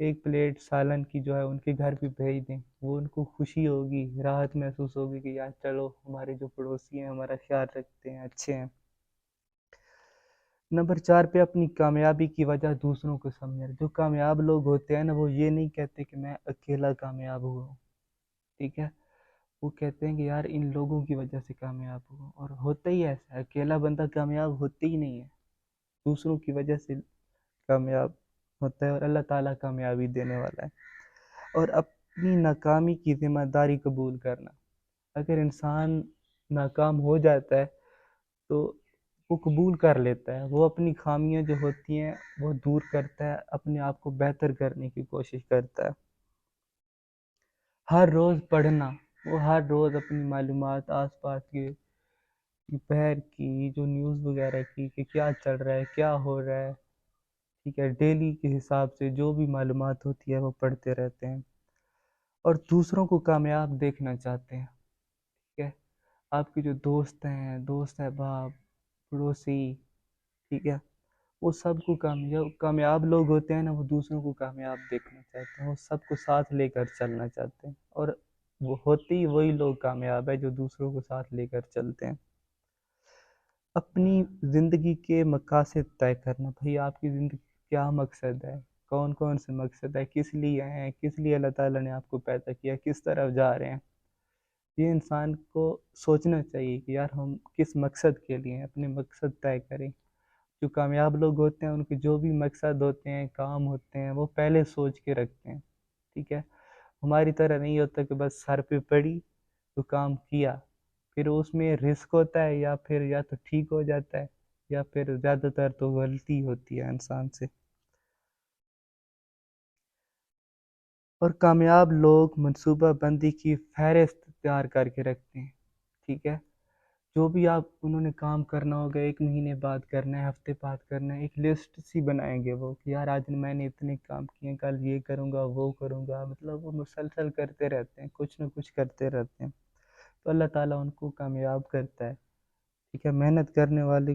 ایک پلیٹ سالن کی جو ہے ان کے گھر پہ بھیج دیں، وہ ان کو خوشی ہوگی، راحت محسوس ہوگی کہ یار چلو ہمارے جو پڑوسی ہیں ہمارا خیال رکھتے ہیں، اچھے ہیں۔ نمبر 4 پہ اپنی کامیابی کی وجہ دوسروں کو سمجھنا۔ جو کامیاب لوگ ہوتے ہیں نا، وہ یہ نہیں کہتے کہ میں اکیلا کامیاب ہوا ہوں، ٹھیک ہے، وہ کہتے ہیں کہ یار ان لوگوں کی وجہ سے کامیاب ہوا، اور ہوتا ہی ایسا ہے، اکیلا بندہ کامیاب ہوتا ہی نہیں ہے، دوسروں کی وجہ سے کامیاب ہوتا ہے، اور اللہ تعالیٰ کامیابی دینے والا ہے۔ اور اپنی ناکامی کی ذمہ داری قبول کرنا۔ اگر انسان ناکام ہو جاتا ہے تو وہ قبول کر لیتا ہے، وہ اپنی خامیاں جو ہوتی ہیں وہ دور کرتا ہے، اپنے آپ کو بہتر کرنے کی کوشش کرتا ہے۔ ہر روز پڑھنا، وہ ہر روز اپنی معلومات آس پاس کے بہر کی، جو نیوز وغیرہ کی کہ کیا چل رہا ہے، کیا ہو رہا ہے، ٹھیک ہے، ڈیلی کے حساب سے جو بھی معلومات ہوتی ہے وہ پڑھتے رہتے ہیں، اور دوسروں کو کامیاب دیکھنا چاہتے ہیں، ٹھیک ہے، آپ کے جو دوست ہیں، دوست احباب، پڑوسی، ٹھیک ہے، وہ سب کو کامیاب لوگ ہوتے ہیں نا، وہ دوسروں کو کامیاب دیکھنا چاہتے ہیں، وہ سب کو ساتھ لے کر چلنا چاہتے ہیں، اور وہ ہوتے ہی وہی لوگ کامیاب ہے جو دوسروں کو ساتھ لے کر چلتے ہیں۔ اپنی زندگی کے مقاصد طے کرنا۔ بھئی آپ کی زندگی کیا مقصد ہے، کون کون سے مقصد ہے، کس لیے ہیں، کس لیے اللہ تعالیٰ نے آپ کو پیدا کیا، کس طرف جا رہے ہیں، یہ انسان کو سوچنا چاہیے کہ یار ہم کس مقصد کے لیے ہیں، اپنے مقصد طے کریں۔ جو کامیاب لوگ ہوتے ہیں ان کے جو بھی مقصد ہوتے ہیں، کام ہوتے ہیں، وہ پہلے سوچ کے رکھتے ہیں، ٹھیک ہے، ہماری طرح نہیں ہوتا کہ بس سر پہ پڑی تو کام کیا، پھر اس میں رسک ہوتا ہے، یا پھر یا تو ٹھیک ہو جاتا ہے، یا پھر زیادہ تر تو غلطی ہوتی ہے انسان سے۔ اور کامیاب لوگ منصوبہ بندی کی فہرست تیار کر کے رکھتے ہیں، ٹھیک ہے، جو بھی انہوں نے کام کرنا ہوگا، 1 مہینے بعد کرنا ہے، ہفتے بعد کرنا ہے، ایک لسٹ سی بنائیں گے وہ کہ یار آج میں نے اتنے کام کیے، کل یہ کروں گا، وہ کروں گا، مطلب وہ مسلسل کرتے رہتے ہیں، کچھ نہ کچھ کرتے رہتے ہیں، تو اللہ تعالیٰ ان کو کامیاب کرتا ہے، ٹھیک ہے، محنت کرنے والے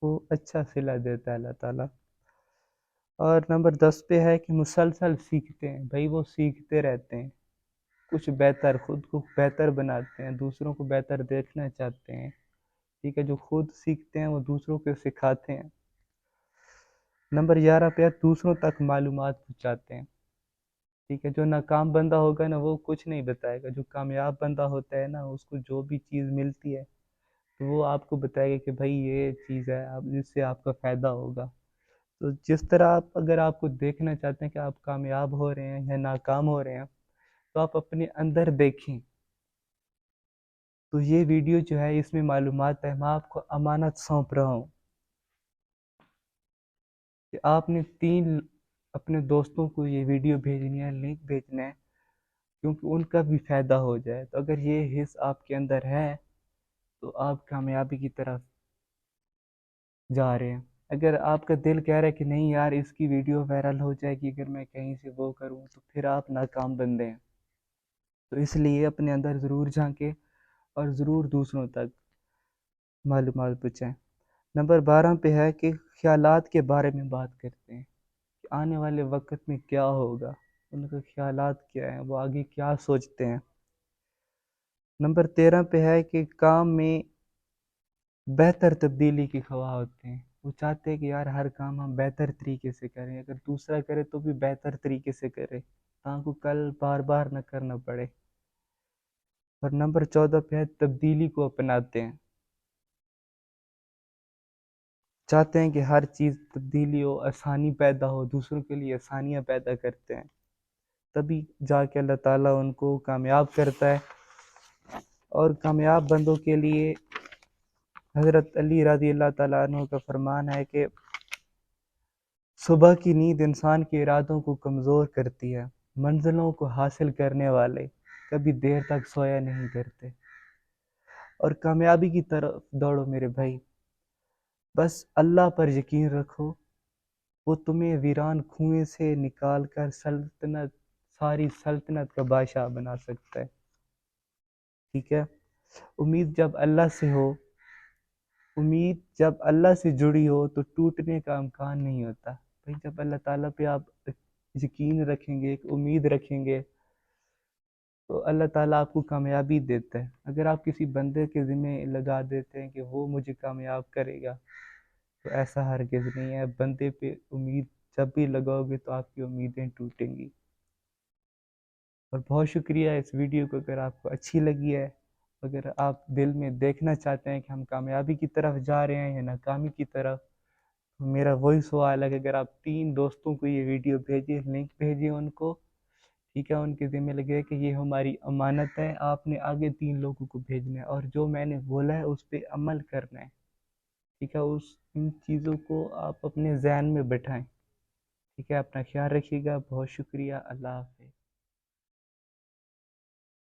کو اچھا صلہ دیتا ہے اللہ تعالیٰ۔ اور نمبر 10 پہ ہے کہ مسلسل سیکھتے ہیں، بھائی وہ سیکھتے رہتے ہیں، کچھ بہتر، خود کو بہتر بناتے ہیں، دوسروں کو بہتر دیکھنا چاہتے ہیں، ٹھیک ہے، جو خود سیکھتے ہیں وہ دوسروں کو سکھاتے ہیں۔ نمبر 11 پہ ہے دوسروں تک معلومات پہنچاتے ہیں، ٹھیک ہے، جو ناکام بندہ ہوگا نا وہ کچھ نہیں بتائے گا، جو کامیاب بندہ ہوتا ہے نا اس کو جو بھی چیز ملتی ہے تو وہ آپ کو بتائے گا کہ بھائی یہ چیز ہے، جس سے آپ کا فائدہ ہوگا۔ تو جس طرح اگر آپ کو دیکھنا چاہتے ہیں کہ آپ کامیاب ہو رہے ہیں یا ناکام ہو رہے ہیں تو آپ اپنے اندر دیکھیں۔ تو یہ ویڈیو جو ہے اس میں معلومات ہے، میں آپ کو امانت سونپ رہا ہوں کہ آپ نے 3 اپنے دوستوں کو یہ ویڈیو بھیجنی ہے، لنک بھیجنا ہے، کیونکہ ان کا بھی فائدہ ہو جائے۔ تو اگر یہ حص آپ کے اندر ہے تو آپ کامیابی کی طرف جا رہے ہیں۔ اگر آپ کا دل کہہ رہا ہے کہ نہیں یار اس کی ویڈیو وائرل ہو جائے گی اگر میں کہیں سے وہ کروں، تو پھر آپ ناکام بندے ہیں۔ تو اس لیے اپنے اندر ضرور جھانکیں اور ضرور دوسروں تک معلومات پہنچائیں۔ نمبر 12 پہ ہے کہ خیالات کے بارے میں بات کرتے ہیں کہ آنے والے وقت میں کیا ہوگا، ان کے خیالات کیا ہیں، وہ آگے کیا سوچتے ہیں۔ نمبر 13 پہ ہے کہ کام میں بہتر تبدیلی کے خواہاں ہوتے ہیں، وہ چاہتے ہیں کہ یار ہر کام ہم بہتر طریقے سے کریں، اگر دوسرا کرے تو بھی بہتر طریقے سے کرے تاکہ کل بار بار نہ کرنا پڑے۔ اور نمبر 14 پہ ہے تبدیلی کو اپناتے ہیں، چاہتے ہیں کہ ہر چیز تبدیلی ہو، آسانی پیدا ہو، دوسروں کے لیے آسانیاں پیدا کرتے ہیں، تبھی جا کے اللہ تعالیٰ ان کو کامیاب کرتا ہے۔ اور کامیاب بندوں کے لیے حضرت علی رضی اللہ تعالیٰ عنہ کا فرمان ہے کہ صبح کی نیند انسان کے ارادوں کو کمزور کرتی ہے، منزلوں کو حاصل کرنے والے کبھی دیر تک سویا نہیں کرتے۔ اور کامیابی کی طرف دوڑو میرے بھائی، بس اللہ پر یقین رکھو، وہ تمہیں ویران کنویں سے نکال کر ساری سلطنت کا بادشاہ بنا سکتا ہے، ٹھیک ہے، امید جب اللہ سے ہو، امید جب اللہ سے جڑی ہو تو ٹوٹنے کا امکان نہیں ہوتا۔ بھائی جب اللہ تعالیٰ پہ آپ یقین رکھیں گے، ایک امید رکھیں گے، تو اللہ تعالیٰ آپ کو کامیابی دیتا ہے۔ اگر آپ کسی بندے کے ذمہ لگا دیتے ہیں کہ وہ مجھے کامیاب کرے گا، تو ایسا ہرگز نہیں ہے۔ بندے پہ امید جب بھی لگاؤ گے تو آپ کی امیدیں ٹوٹیں گی۔ اور بہت شکریہ اس ویڈیو کو اگر آپ کو اچھی لگی ہے، اگر آپ دل میں دیکھنا چاہتے ہیں کہ ہم کامیابی کی طرف جا رہے ہیں یا ناکامی کی طرف، میرا وہی سوال ہے کہ اگر آپ 3 دوستوں کو یہ ویڈیو بھیجیں، لنک بھیجیں ان کو، ٹھیک ہے، ان کے ذمہ لگے کہ یہ ہماری امانت ہے، آپ نے آگے 3 لوگوں کو بھیجنا ہے، اور جو میں نے بولا ہے اس پہ عمل کرنا ہے، ٹھیک ہے، ان چیزوں کو آپ اپنے ذہن میں بٹھائیں، ٹھیک ہے۔ اپنا خیال رکھیے گا، بہت شکریہ، اللہ حافظ۔